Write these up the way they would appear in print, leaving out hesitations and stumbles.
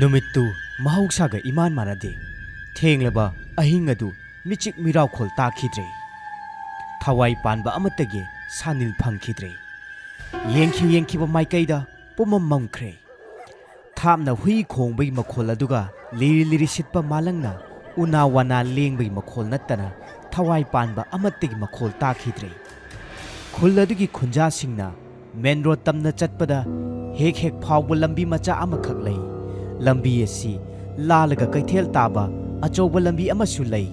नुमित्तु महौसागा इमान मानदे थेंगलबा अहिंग अदु मिचिक मिरावखोल ताखिद्रे थवाई पानबा अमतगे सानिल फंखिद्रे येंखिबा माइकैदा पुमम ममख्रे थामना हुई खोंबई मखोल अदुगा लिरि लिरि सिटपा मालंगना उना वाना लेंबई मखोल नत्तना थवाई पानबा अमतगे मखोल ताखिद्रे खुल अदुगी खुंजा सिंगना मेन रोड तमना चटपदा हेक हेक फावबा लंबी मचा अमखक लई लंबी असी लालगा कैथेल ताबा अचौबा लंबी अमसु लई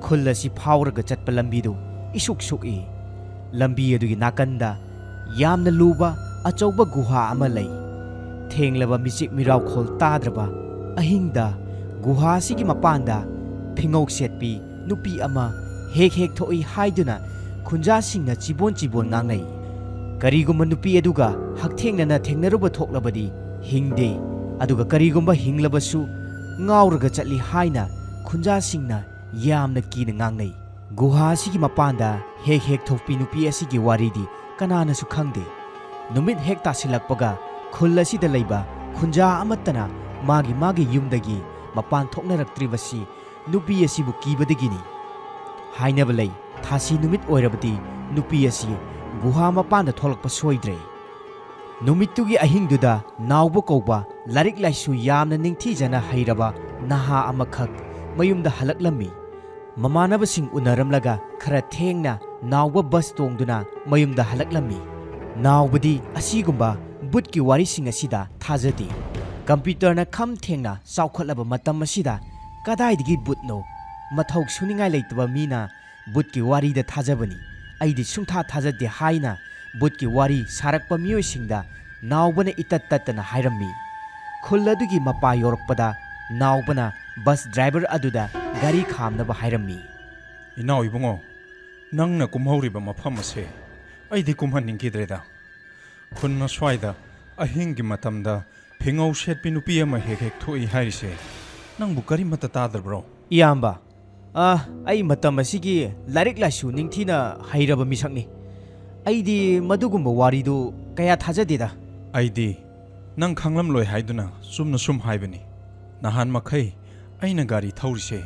खुल असी फावरगा चटपा लंबीदो इशुक सुकई लंबी अदुगी नाकंदा यामना लूबा अचौबा गुहा अमा लई थेंगलबा मिचिक मिराव खोल ताद्रबा अहिंगदा गुहा सिगी मपांदा फिंगौक सेटपी नुपी अमा हेक हेक थोई हाइदुना खुंजा सिंगना चिबोन चिबोन नांगनै करीगुम्बा नुपी अदुगा हकथेंगना थेंगनरुबा थोक्लबदी हिंगदे अदुगा करीगुम्बा हिंगलबसु ngawraga chatli haina khunja singna yamna kina ngangnei guha sigi mapanda hek hek thokpi nupi asigi waridi kanana su khangde numit hek tasilakpaga khul asida leiba khunja amatana magi yumdagi mapan thoknaraktribasi nupi asibu kibadagini hainaba lei thasi numit oirabadi nupi asi guha mapanda tholakpa soidre नुमित्तुगी अहिंगदुदा नावबो कौबा लारिक लाइसु यामना निंगथीजना हैरबा नहा अमखक मयुमदा हलकलम्मी ममानबसिंग उनरमलगा खरा थेंगना नावबा बस तोंगदुना मयुमदा हलकलम्मी नावबदी असिगुम्बा बुटकी वारिसिंग असिदा थाजदी कंप्यूटरना खम थेंगना साउखलबा मतम असिदा कदाइदगी बुटनो मथौक सुनिंगाय लेतबा मीना बुटकी वारीदा थाजबनी अइदी सुंथा थाजदे हाइना बुटकी वारी सारकपा मियोइसिंगदा नावबना इतत ततना हाइरम्मी खुल अदुगी Mopa योरकपदा नावबना bus driver अदुदा गाड़ी खामनबा हाइरम्मी इनाव इबुंगो नंगना कुमहौरिबा मफम असे अइदी कुमहनिंगिद्रेदा खुन्ना स्वाइदा अहिंगी मतमदा फिंगौ सेटपि नुपी अमा हेक हेक थोई हाइरिसे नंगबु करी मत तादरब्रो इयाम्बा अई मतम असिगी लारिक लाइसु निंगथीना हाइरबा मिसकनी अइदी मदुगुम्बा वारीदु कया थाजदेदा अइदी नंग खांगलम लोय हाइदुना सुमना सुम हाइबनी नहान मखै अइना गाड़ी थौरिसे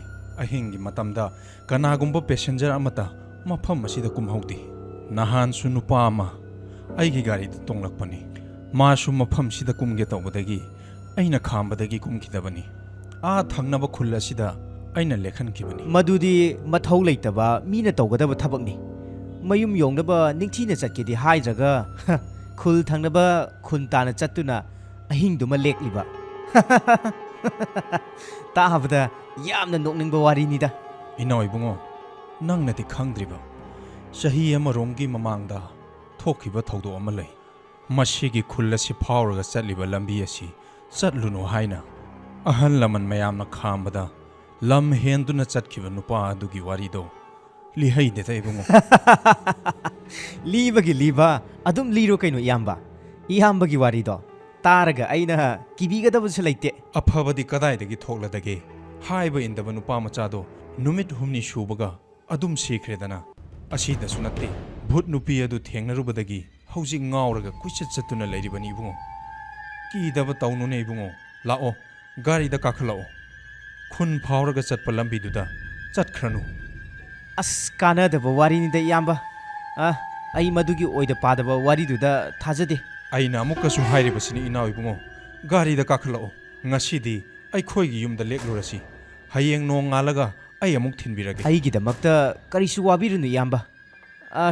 अहिंगी मतमदा कनागुम्बा पैसेंजर अमता मफम असिदा कुमहौदी नहान सु नुपा अमा अइगी गाड़ी तोंगलकपनी मासु मफम सिदा कुमगे तौबदगी अइना खामबदगी कुमखिदबनी आ थंगनबा खुल असिदा अइना लेखनखिबनी मदुदी मथौ लेतबा मीना तौगदबा थबकनी मयुम योंगनबा निंगथीना चटकेदि हाइद्रगा खुल थंगनबा खुन ताना चत्तुना अहिंगदुमा लेक्लिबा ताबदा यामना नोकनिंगबा वारीनिदा इनाव इबुंगो नंगनदि खंगद्रिबा चही अमरोंगी ममांगदा थोखिबा थौदो अमा लै मसिगी खुल असि फावरगा चटलिबा लंबी असि चटलुनो हाइना अहल लमन मयामना खामबदा लम हेंदुना चटखिबा नुपा अदुगी वारीदो लिहै देता इबुंगो लीबगी लीबा अदुम लीरो कैनो इयाम्बगी वारीदो तारगा अइना किबिगदबसु लैते अफबदी कदाइदगी थोक्लदगे हाइबा इंदबा नुपा मचादो नुमित हुमनी सुबगा अदुम सीख्रेदना असिदसु नत्ते भूत नुपी अदु थेंगनरुबदगी हौजिक ngawraga कुइचत चतुना लैरिबनी इबुंगो कीदबा तौनुने इबुंगो लाओ गाड़ीदा काखलाओ खुन फावरगा चटपा लंबीदुदा चटख्रनु अस कानदबा वारीनिदा इयाम्बा अई मदुगी ओइदा पादबा वारीदुदा थाजदे अइना अमुकसु हाइरिबसिनी इनाव इबुंगो गाड़ीदा काखलाओ ngasidi अइखोइगी युमदा लेक्लुरसि हयेंग नोंग ngalaga अइ अमुक थिनबिरगे अइगिदमक्ता करिसु वाबिरुनु इयाम्बा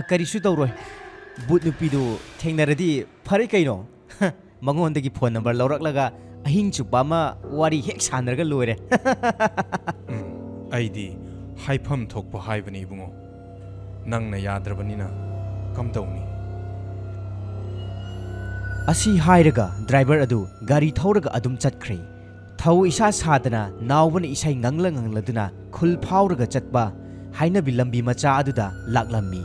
करिसु तौरोय बुट नुपीदु थेंगनरदि फरे कैनो मंगोंदगी फोन नंबर लौरकलगा अहिंग चुपामा वारी हेक सानरगा लोइरे अइदी हाइफम थोकपा हाइबनी इबुंगो नंगना याद्रबनिना कमतौनी असी हाइरगा ड्राइवर अदु गाड़ी थौरगा अदुम चटख्रे थौ इसा सादना नावबन इसै ngangladuna खुल फावरगा चटबा हाइनबि लंबी मचा अदुदा लाक्लम्मी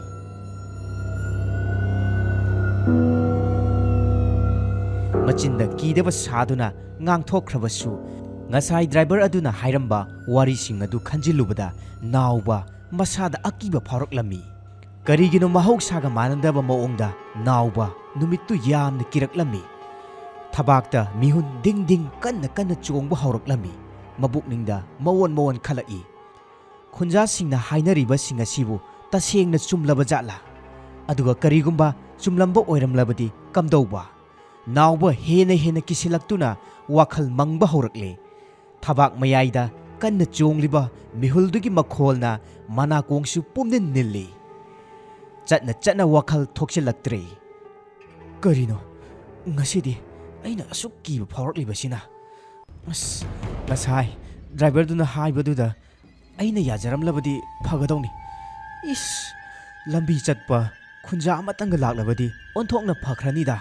मचिंदा कीदबा सादुना ngang-थोख्रबसु ngasai driver aduna hairamba wari sing adu khanjilubada nauba masada akiba pharaklami karigino mahausaga manandaba maongda nauba numittu yamna kiraklami ꯊꯕꯥꯛꯇ ꯃꯤꯍꯨꯟ ꯗꯤꯡ ꯗꯤꯡ ꯀꯟꯅ ꯀꯟꯅ ꯆꯣꯡꯕ ꯍꯧꯔꯛꯂꯝꯃꯤ ꯃꯕꯨꯛꯅꯤꯡꯗ ꯃꯋꯣꯟ ꯃꯋꯣꯟ ꯈꯜꯂꯛꯏ ꯈꯨꯟꯖꯥꯁꯤꯡꯅ ꯍꯥꯏꯅꯔꯤꯕꯁꯤꯡ ꯑꯁꯤꯕꯨ ꯇꯁꯦꯡꯅ ꯆꯨꯝꯂꯕ ꯖꯥꯠꯂꯥ ꯑꯗꯨꯒ ꯀꯔꯤꯒꯨꯝꯕ ꯆꯨꯝꯂꯝꯕ ꯑꯣꯏꯔꯝꯂꯕꯗꯤ ꯀꯝꯗꯧꯕ ꯅꯥꯎꯕ ꯍꯦꯟꯅ ꯍꯦꯟꯅ ꯀꯤꯁꯤꯜꯂꯛꯇꯨꯅ ꯋꯥꯈꯜ ꯃꯪꯕ ꯍꯧꯔꯛꯂꯦ ꯊꯕꯥꯛ ꯃꯌꯥꯏꯗ ꯀꯟꯅ ꯆꯣꯡꯂꯤꯕ ꯃꯤꯍꯨꯜꯗꯨꯒꯤ ꯃꯈꯣꯜꯅ ꯃꯅꯥꯀꯣꯡꯁꯨ ꯄꯨꯝꯅꯤꯟ ꯅꯤꯜꯂꯤ ꯆꯠꯅ ꯆꯠꯅ ꯋꯥꯈꯜ ꯊꯣꯛꯆꯤꯜꯂꯛꯇ꯭ꯔꯦ ꯀꯔꯤꯅꯣ ꯉꯁꯤꯗꯤ ꯑꯩꯅ ꯑꯁꯨꯛ ꯀꯤꯕ ꯐꯥꯎꯔꯛꯂꯤꯕꯁꯤꯅ ꯑꯁ ꯉꯁꯥꯏ ꯗ꯭ꯔꯥꯏꯚꯔꯗꯨꯅ ꯍꯥꯏꯕꯗꯨꯗ ꯑꯩꯅ ꯌꯥꯖꯔꯝꯂꯕꯗꯤ ꯐꯒꯗꯧꯅꯤ ꯏꯁ ꯂꯝꯕꯤ ꯆꯠꯄ ꯈꯨꯟꯖꯥ ꯑꯃꯇꯪꯒ ꯂꯥꯛꯂꯕꯗꯤ ꯑꯣꯟꯊꯣꯛꯅ ꯐꯈ꯭ꯔꯅꯤꯗ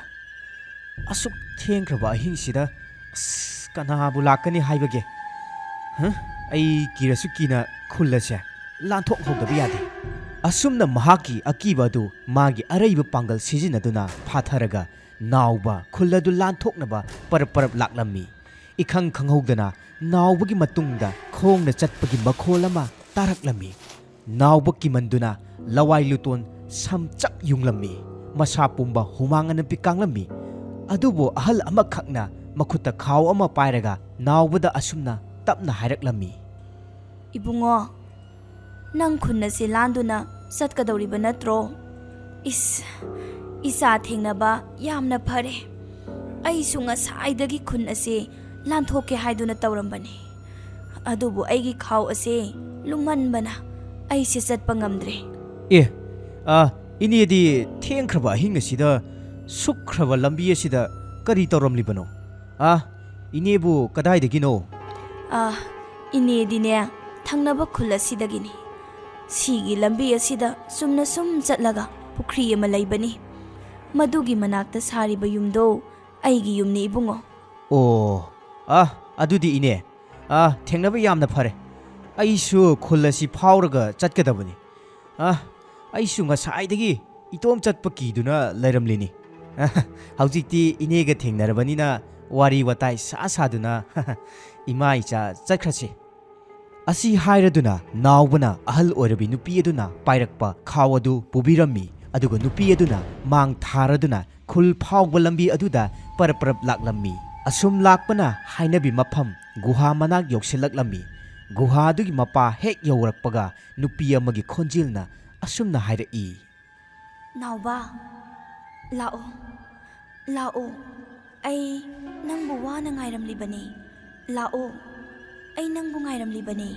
ꯑꯁꯨꯛ ꯊꯦꯡꯈ꯭ꯔꯕ ꯑꯍꯤꯡꯁꯤꯗ ꯑꯁ ꯀꯅꯥꯕꯨ ꯂꯥꯛꯀꯅꯤ ꯍꯥꯏꯕꯒꯦ ꯑꯩ ꯀꯤꯔꯁꯨ ꯀꯤꯅ ꯈꯨꯜ ꯑꯁꯦ ꯂꯥꯟꯊꯣꯛꯍꯧꯗꯕ ꯌꯥꯗꯦ ꯑꯁꯨꯝꯅ ꯃꯍꯥꯛꯀꯤ ꯑꯀꯤꯕ ꯑꯗꯨ ꯃꯥꯒꯤ ꯑꯔꯩꯕ ꯄꯥꯡꯒꯜ ꯁꯤꯖꯤꯟꯅꯗꯨꯅ ꯐꯥꯊꯔꯒ ꯅꯥꯎꯕ ꯈꯨꯜ ꯑꯗꯨ ꯂꯥꯟꯊꯣꯛꯅꯕ ꯄꯔꯞ ꯄꯔꯞ ꯂꯥꯛꯂꯝꯃꯤ इखंग खंगौदना नावबगी मतुंगदा खोंगना चटपगी मखोल अमा तारकलमी नावब किमंदुना लवाई लुतोन समचप युंगलमी मसा पुंबा हुमांगना पिकांगलमी अदुबो अहल अमखकना मखुता खाव अमा पायरगा नावबदा असुमना तपना हायरकलमी इबुंगो नंग खुन्ना से लांदुना सतकदौरिबा नत्रो इसा थेंगनबा यामना फरे अईसु ngसाइदगी खुन असे लांथोके हाइदुना तौरंबनी अदुबु अईगी खाव असे लुमनबना अईसे चटपा ngamdre ए इनेदी थेंख्रबा हिंगसिदा सुख्रबा लंबी असिदा करी तौरमलिबनो इनेबु कदाइदगिनो इनेदिने थंगनबा खुल असिदगिनी सिगी लंबी असिदा सुमना सुम चटलगा पुखरी अमा लैबनी मदुगी मनाक्ता सारिबा युमदो अईगी युमनी इबुंगो ओ अदुदी इने थेंगनबा यामना फरे अईसु खुलसी फावरगा चटकदबनी अईसु ngसाइदगी इतोम चटप कीदुना लैरमलिनी हौजिक्ति इनेगा थेंगनरबनिना वारी वताई सा सादुना इमा इचा चटखरसी असी हाइरदुना नावबना अहल ओइरबी नुपी अदुना पाइरकपा खाव अदु पुबिरम्मी अदुगा नुपी अदुना मांग थारदुना खुल फावबा लंबी अदुदा परपरप लाकलम्मी असुम लाकपना हाइनबी मफम गुहा मनाक योक्सिलकलम्मी गुहा अदुगी मपा हेक यौरकपगा नुपी अमगी खोंजिलना असुमना हाइरई नावबा लाओ लाओ अई नंगबु वाना ngaइरमलिबनी लाओ अई नंगबु ngaइरमलिबनी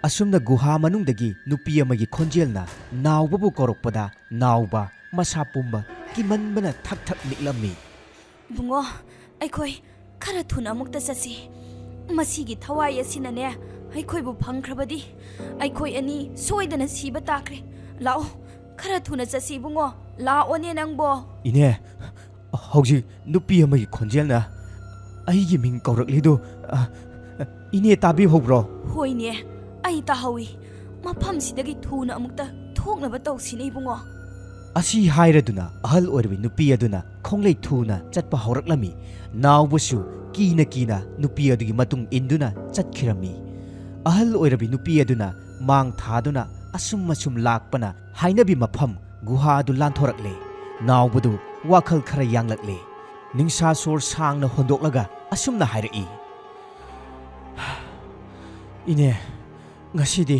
असुमना गुहा मनुंगदगी नुपी अमगी खोंजिलना नावबबु कोरकपदा नावबा मसा पुंबा किमनबना थक थक निकलम्मी बुंगो अखोई खरा थुना मुक्ता चसी मसीगी थवाई असिनने अखोइबु फंख्रबदी अखोई अनि सोइदना सीबा ताक्रे लाओ खरा थुना चसी बुंगो लाओने नंगबो इने हौजी नुपी अमगी खोंजेलना अईगी मिंग कौरकलिदो इने ताबी होब्रो होइने अई ताहौई मफम सिदगी थुना अमुक्ता थोकनबा तौसिने बुंगो असी हाइरदुना अहल ओइरबी नुपी अदुना खोंगलै थुना चटपा हौरकलमी नावबुसु कीना कीना नुपी अदुगी मतुंग इंदुना चटखिरमी अहल ओइरबी नुपी अदुना मांग थादुना असुम मसुम लाकपना हाइनबी मफम गुहा अदु लांथोरकले नावबुदु वाखल खरा यांगलकले निंसा सोर सांगना होंदोकलगा असुमना हाइरई इने ngасidi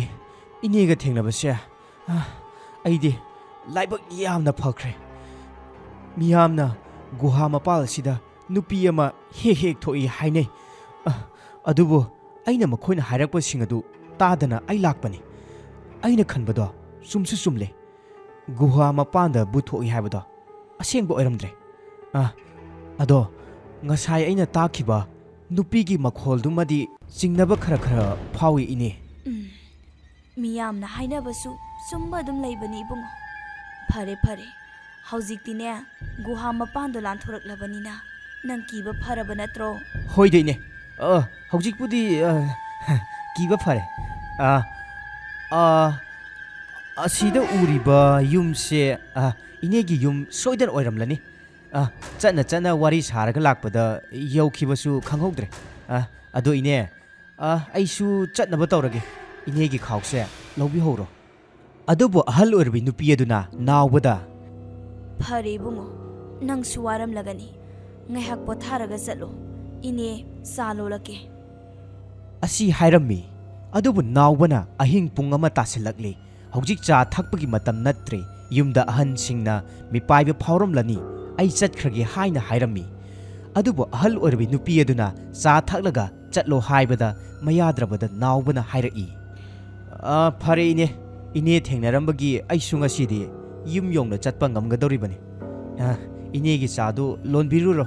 इनेगा थेंगनबसे अईदी लाइबक यामना फख्रे मियामना गुहा मपाल सिदा नुपी अमा हेक हेक थोई हाइने अदुबो अइना मखोइना हाइरकपसिंग अदु तादना अई लाकपनी अइना खनबदो सुमसु सुमले गुहा मपांदा बुथोई हाइबदो असेंगबो ओइरमद्रे अदो ngасai अइना ताखिबा नुपीगी मखोलदुमदी चिंगनबा खरा खरा फावी इने मियामना हाइनबसु सुम्बा दुम लैबनी बुंगो फरे फरे हौजिक्तिने गुहा मपांदो लांथोरकलबनिना नंग कीबा फरबा नत्रो होइदैने हौजिकपुदी कीबा फरे असिदा उरिबा युमसे इनेगी युम सोइदन ओइरमलनी चना चना वारी सारगा लाकपदा यौखिबसु खंगौद्रे अदो इने अइसु चटनबा तौरगे इनेगी खावसे लौबी होरो अदुबो अहल ओइरबी नुपी अदुना नावबदा फरे बुंगो नंग सुवारम लगनी ꯉꯥꯏꯍꯥꯛ ꯄꯣꯊꯥꯔꯒ ꯆꯠꯂꯣ ꯏꯅꯦ ꯆꯥ ꯂꯣꯜꯂꯛꯀꯦ ꯑꯁꯤ ꯍꯥꯏꯔꯝꯃꯤ ꯑꯗꯨꯕꯨ ꯅꯥꯎꯕꯅ ꯑꯍꯤꯡ ꯄꯨꯡ 1 ꯇꯥꯁꯤꯜꯂꯛꯂꯤ ꯍꯧꯖꯤꯛ ꯆꯥ ꯊꯛꯄꯒꯤ ꯃꯇꯝ ꯅꯠꯇ꯭ꯔꯦ ꯌꯨꯝꯗ ꯑꯍꯟꯁꯤꯡꯅ ꯃꯤꯄꯥꯏꯕ ꯐꯥꯎꯔꯝꯂꯅꯤ ꯑꯩ ꯆꯠꯈ꯭ꯔꯒꯦ ꯍꯥꯏꯅ ꯍꯥꯏꯔꯝꯃꯤ ꯑꯗꯨꯕꯨ ꯑꯍꯜ ꯑꯣꯏꯔꯕꯤ ꯅꯨꯄꯤ ꯑꯗꯨꯅ ꯆꯥ ꯊꯛꯂꯒ ꯆꯠꯂꯣ ꯍꯥꯏꯕꯗ ꯃꯌꯥꯗ꯭ꯔꯕꯗ ꯅꯥꯎꯕꯅ ꯍꯥꯏꯔꯛꯏ ꯐꯔꯦ ꯏꯅꯦ ꯊꯦꯡꯅꯔꯝꯕꯒꯤ ꯑꯩꯁꯨ ꯉꯁꯤꯗꯤ ꯌꯨꯝ ꯌꯧꯅ ꯆꯠꯄ ꯉꯝꯒꯗꯧꯔꯤꯕꯅꯤ ꯏꯅꯦꯒꯤ ꯆꯥꯗꯨ ꯂꯣꯟꯕꯤꯔꯨꯔꯣ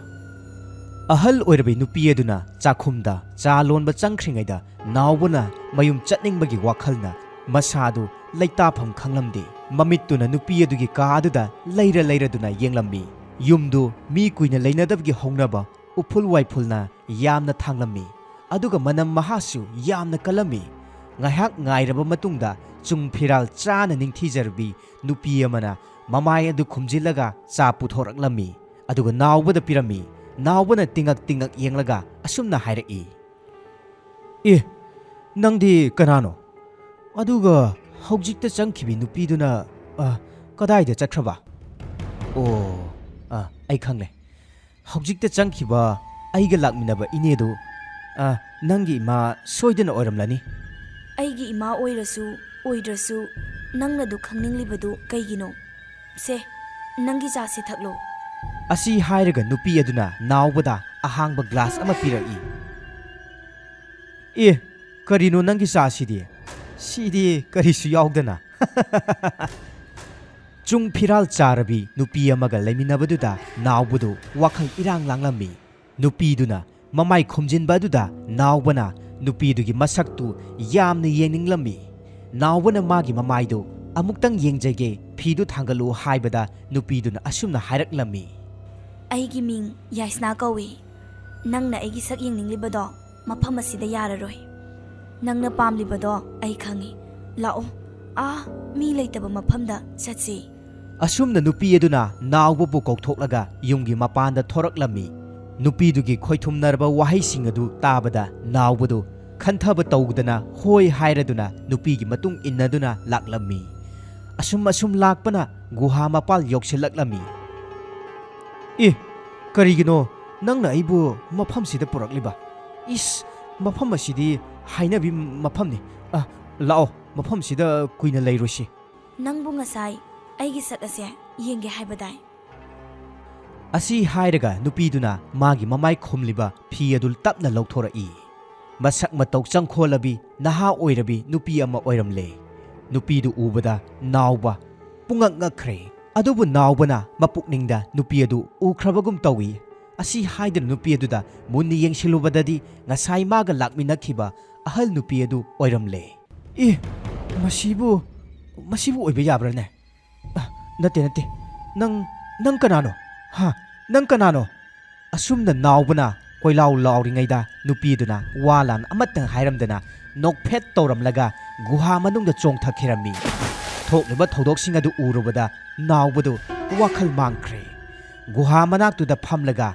ꯑꯍꯜ ꯑꯣꯏꯔꯕꯤ ꯅꯨꯄꯤ ꯑꯗꯨꯅ ꯆꯥꯛꯈꯨꯝꯗ ꯆꯥ ꯂꯣꯟꯕ ꯆꯪꯈ꯭ꯔꯤꯉꯩꯗ ꯅꯥꯎꯕꯅ ꯃꯌꯨꯝ ꯆꯠꯅꯤꯡꯕꯒꯤ ꯋꯥꯈꯜꯅ ꯃꯁꯥꯗꯨ ꯂꯩꯇꯥꯐꯝ ꯈꯪꯂꯝꯗꯦ ꯃꯃꯤꯠꯇꯨꯅ ꯅꯨꯄꯤ ꯑꯗꯨꯒꯤ ꯀꯥ ꯑꯗꯨꯗ ꯂꯩꯔꯗꯨꯅ ꯌꯦꯡꯂꯝꯃꯤ ꯌꯨꯝꯗꯨ ꯃꯤ ꯀꯨꯏꯅ ꯂꯩꯅꯗꯕꯒꯤ ꯍꯧꯅꯕ ꯎꯐꯨꯜ ꯋꯥꯏꯐꯨꯜꯅ ꯌꯥꯝꯅ ꯊꯥꯡꯂꯝꯃꯤ ꯑꯗꯨꯒ ꯃꯅꯝ ꯃꯍꯥꯁꯨ ꯌꯥꯝꯅ ꯀꯜꯂꯝꯃꯤ ꯉꯥꯏꯍꯥꯛ ꯉꯥꯏꯔꯕ ꯃꯇꯨꯡꯗ ꯆꯨꯡ ꯐꯤꯔꯥꯜ ꯆꯥꯅ ꯅꯤꯡꯊꯤꯖꯔꯕꯤ ꯅꯨꯄꯤ ꯑꯃꯅ ꯃꯃꯥꯏ ꯑꯗꯨ ꯈꯨꯝꯖꯤꯜꯂꯒ ꯆꯥ ꯄꯨꯊꯣꯔꯛꯂꯝꯃꯤ ꯑꯗꯨꯒ ꯅꯥꯎꯕꯗ ꯄꯤꯔꯝꯃꯤ ꯅꯥꯎꯕꯅ ꯇꯤꯡꯉꯛ ꯌꯦꯡꯂꯒ ꯑꯁꯨꯝꯅ ꯍꯥꯏꯔꯛꯏ ꯅꯪꯗꯤ ꯀꯅꯥꯅꯣ ꯑꯗꯨꯒ ꯍꯧꯖꯤꯛꯇ ꯆꯪꯈꯤꯕꯤ ꯅꯨꯄꯤꯗꯨꯅ ꯀꯗꯥꯏꯗ ꯆꯠꯈ꯭ꯔꯕ ꯑꯩ ꯈꯪꯂꯦ ꯍꯧꯖꯤꯛꯇ ꯆꯪꯈꯤꯕ ꯑꯩꯒ ꯂꯥꯛꯃꯤꯟꯅꯕ ꯏꯅꯦꯗꯨ ꯅꯪꯒꯤ ꯏꯃꯥ ꯁꯣꯏꯗꯅ ꯑꯣꯏꯔꯝꯂꯅꯤ ꯑꯩꯒꯤ ꯏꯃꯥ ꯑꯣꯏꯔꯁꯨ ꯑꯣꯏꯗ꯭ꯔꯁꯨ ꯅꯪꯅꯗꯨ ꯈꯪꯅꯤꯡꯂꯤꯕꯗꯨ ꯀꯩꯒꯤꯅꯣ ꯁꯦ ꯅꯪꯒꯤ ꯆꯥꯁꯤ ꯊꯛꯂꯣ ꯑꯁꯤ ꯍꯥꯏꯔꯒ ꯅꯨꯄꯤ ꯑꯗꯨꯅ ꯅꯥꯎꯕꯗ ꯑꯍꯥꯡꯕ ꯒ꯭ꯂꯥꯁ ꯑꯃ ꯄꯤꯔꯛꯏ ꯀꯔꯤꯅꯣ ꯅꯪꯒꯤ ꯆꯥꯁꯤꯗꯤ ꯁꯤꯗꯤ ꯀꯔꯤꯁꯨ ꯌꯥꯎꯗꯅ ꯆꯨꯡ ꯐꯤꯔꯥꯜ ꯆꯥꯔꯕꯤ ꯅꯨꯄꯤ ꯑꯃꯒ ꯂꯩꯃꯤꯟꯅꯕꯗꯨꯗ ꯅꯥꯎꯕꯗꯨ ꯋꯥꯈꯜ ꯏꯔꯥꯡ ꯂꯥꯡꯂꯝꯃꯤ ꯅꯨꯄꯤꯗꯨꯅ ꯃꯃꯥꯏ ꯈꯨꯝꯖꯤꯟꯕ ꯑꯗꯨꯗ ꯅꯥꯎꯕꯅ ꯅꯨꯄꯤꯗꯨꯒꯤ ꯃꯁꯛꯇꯨ ꯌꯥꯝꯅ ꯌꯦꯡꯅꯤꯡꯂꯝꯃꯤ ꯅꯥꯎꯕꯅ ꯃꯥꯒꯤ ꯃꯃꯥꯏꯗꯨ ꯑꯃꯨꯛꯇꯪ ꯌꯦꯡꯖꯒꯦ ꯐꯤꯗꯨ ꯊꯥꯡꯒꯠꯂꯨ ꯍꯥꯏꯕꯗ ꯅꯨꯄꯤꯗꯨꯅ ꯑꯁꯨꯝꯅ ꯍꯥꯏꯔꯛꯂꯝꯃꯤ ꯑꯩꯒꯤ ꯃꯤꯡ ꯌꯥꯏꯁꯅꯥ ꯀꯧꯏ ꯅꯪꯅ ꯑꯩꯒꯤ ꯁꯛ ꯌꯦꯡꯅꯤꯡꯂꯤꯕꯗꯣ ꯃꯐꯝ ꯑꯁꯤꯗ ꯌꯥꯔꯔꯣꯏ ꯅꯪꯅ ꯄꯥꯝꯂꯤꯕꯗꯣ ꯑꯩ ꯈꯪꯏ ꯂꯥꯛꯑꯣ ꯃꯤ ꯂꯩꯇꯕ ꯃꯐꯝꯗ ꯆꯠꯁꯤ ꯑꯁꯨꯝꯅ ꯅꯨꯄꯤ ꯑꯗꯨꯅ ꯅꯥꯎꯕꯕꯨ ꯀꯧꯊꯣꯛꯂꯒ ꯌꯨꯝꯒꯤ ꯃꯄꯥꯟꯗ ꯊꯣꯔꯛꯂꯝꯃꯤ ꯅꯨꯄꯤꯗꯨꯒꯤ ꯈꯣꯏꯊꯨꯝꯅꯔꯕ ꯋꯥꯍꯩꯁꯤꯡ ꯑꯗꯨ ꯇꯥꯕꯗ ꯅꯥꯎꯕꯗꯨ ꯈꯟꯊꯕ ꯇꯧꯗꯅ ꯍꯣꯏ ꯍꯥꯏꯔꯗꯨꯅ ꯅꯨꯄꯤꯒꯤ ꯃꯇꯨꯡ ꯏꯟꯅꯗꯨꯅ ꯂꯥꯛꯂꯝꯃꯤ ꯑꯁꯨꯝ ꯂꯥꯛꯄꯅ ꯒꯨꯍꯥ ꯃꯄꯥꯜ ꯌꯧꯁꯤꯜꯂꯛꯂꯝꯃꯤ ꯀꯔꯤꯒꯤꯅꯣ ꯅꯪꯅ ꯑꯩꯕꯨ ꯃꯐꯝꯁꯤꯗ ꯄꯨꯔꯛꯂꯤꯕ ꯃꯐꯝ ꯑꯁꯤꯗꯤ ꯍꯥꯏꯅꯕꯤ ꯃꯐꯝꯅꯤ ꯂꯥꯛꯑꯣ ꯃꯐꯝꯁꯤꯗ ꯀꯨꯏꯅ ꯂꯩꯔꯣꯏꯁꯤ ꯅꯪꯕꯨ ꯉꯁꯥꯏ ꯑꯩꯒꯤ ꯁꯛ ꯑꯁꯦ ꯌꯦꯡꯒꯦ ꯍꯥꯏꯕꯗꯥꯏ ꯑꯁꯤ ꯍꯥꯏꯔꯒ ꯅꯨꯄꯤꯗꯨꯅ ꯃꯥꯒꯤ ꯃꯃꯥꯏ ꯈꯨꯝꯂꯤꯕ ꯐꯤ ꯑꯗꯨ ꯇꯞꯅ ꯂꯧꯊꯣꯔꯛꯏ ꯃꯁꯛ ꯃꯇꯧ ꯆꯪꯈꯣꯜꯂꯕꯤ ꯅꯍꯥ ꯑꯣꯏꯔꯕꯤ ꯅꯨꯄꯤ ꯑꯃ ꯑꯣꯏꯔꯝꯂꯦ ꯅꯨꯄꯤꯗꯨ ꯎꯕꯗ ꯅꯥꯎꯕ ꯄꯨꯡꯉꯛ ꯉꯛꯈ꯭ꯔꯦ ꯑꯗꯨꯕꯨ ꯅꯥꯎꯕꯅ ꯃꯄꯨꯛꯅꯤꯡꯗ ꯅꯨꯄꯤ ꯑꯗꯨ ꯎꯈ꯭ꯔꯕꯒꯨꯝ ꯇꯧꯏ ꯑꯁꯤ ꯍꯥꯏꯗꯅ ꯅꯨꯄꯤ ꯑꯗꯨꯗ ꯃꯨꯟꯅ ꯌꯦꯡꯁꯤꯜꯂꯨꯕꯗꯗꯤ ꯉꯁꯥꯏ ꯃꯥꯒ ꯂꯥꯛꯃꯤꯟꯅꯈꯤꯕ ꯑꯍꯜ ꯅꯨꯄꯤ ꯑꯗꯨ ꯑꯣꯏꯔꯝꯂꯦ ꯃꯁꯤꯕꯨ ꯑꯣꯏꯕ ꯌꯥꯕ꯭ꯔꯥꯅꯦ ꯅꯠꯇꯦ ꯅꯪ ꯀꯅꯥꯅꯣ ꯅꯪ ꯀꯅꯥꯅꯣ ꯑꯁꯨꯝꯅ ꯅꯥꯎꯕꯅ ꯀꯣꯏꯂꯥꯎ ꯂꯥꯎꯔꯤꯉꯩꯗ ꯅꯨꯄꯤꯗꯨꯅ ꯋꯥ ꯂꯥꯟ ꯑꯃꯠꯇ ꯍꯥꯏꯔꯝꯗꯅ ꯅꯣꯛꯐꯦꯠ ꯇꯧꯔꯝꯂꯒ ꯒꯨꯍꯥ ꯃꯅꯨꯡꯗ ꯆꯣꯡꯊꯈꯤꯔꯝꯃꯤ ꯊꯣꯛꯂꯤꯕ ꯊꯧꯗꯣꯛꯁꯤꯡ ꯑꯗꯨ ꯎꯔꯨꯕꯗ ꯅꯥꯎꯕꯗꯨ ꯋꯥꯈꯜ ꯃꯥꯡꯈ꯭ꯔꯦ ꯒꯨꯍꯥ ꯃꯅꯥꯛꯇꯨꯗ ꯐꯝꯂꯒ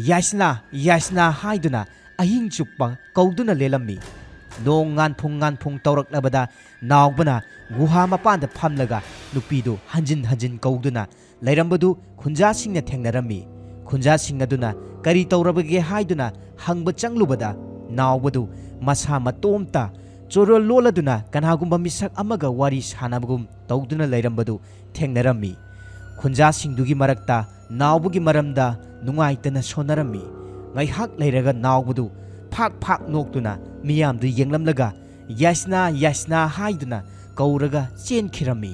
ꯌꯥꯏꯁꯅꯥ ꯍꯥꯏꯗꯨꯅ ꯑꯍꯤꯡ ꯆꯨꯞꯄ ꯀꯧꯗꯨꯅ ꯂꯦꯜꯂꯝꯃꯤ ꯅꯣꯡ ꯉꯥꯟꯐꯨꯡ ꯇꯧꯔꯛꯂꯕꯗ ꯅꯥꯎꯕꯅ ꯒꯨꯍꯥ ꯃꯄꯥꯟꯗ ꯐꯝꯂꯒ ꯅꯨꯄꯤꯗꯨ ꯍꯟꯖꯤꯟ ꯀꯧꯗꯨꯅ ꯂꯩꯔꯝꯕꯗꯨ ꯈꯨꯟꯖꯥꯁꯤꯡꯅ ꯊꯦꯡꯅꯔꯝꯃꯤ ꯈꯨꯟꯖꯥꯁꯤꯡ ꯑꯗꯨꯅ ꯀꯔꯤ ꯇꯧꯔꯕꯒꯦ ꯍꯥꯏꯗꯨꯅ ꯍꯪꯕ ꯆꯪꯂꯨꯕꯗ ꯅꯥꯎꯕꯗꯨ ꯃꯁꯥ ꯃꯇꯣꯝꯇ ꯆꯣꯔꯣꯜ ꯂꯣꯜꯂꯗꯨꯅ ꯀꯅꯥꯒꯨꯝꯕ ꯃꯤꯁꯛ ꯑꯃꯒ ꯋꯥꯔꯤ ꯁꯥꯟꯅꯕꯒꯨꯝ ꯇꯧꯗꯨꯅ ꯂꯩꯔꯝꯕꯗꯨ ꯊꯦꯡꯅꯔꯝꯃꯤ ꯈꯨꯟꯖꯥꯁꯤꯡꯗꯨꯒꯤ ꯃꯔꯛꯇ ꯅꯥꯎꯕꯒꯤ ꯃꯔꯝꯗ ꯅꯨꯡꯉꯥꯏꯇꯅ ꯁꯣꯟꯅꯔꯝꯃꯤ ꯉꯥꯏꯍꯥꯛ ꯂꯩꯔꯒ ꯅꯥꯎꯕꯗꯨ ꯐꯥꯛ ꯅꯣꯛꯇꯨꯅ ꯃꯤꯌꯥꯝꯗꯨ ꯌꯦꯡꯂꯝꯂꯒ ꯌꯥꯏꯁꯅꯥ ꯍꯥꯏꯗꯨꯅ ꯀꯧꯔꯒ ꯆꯦꯟꯈꯤꯔꯝꯃꯤ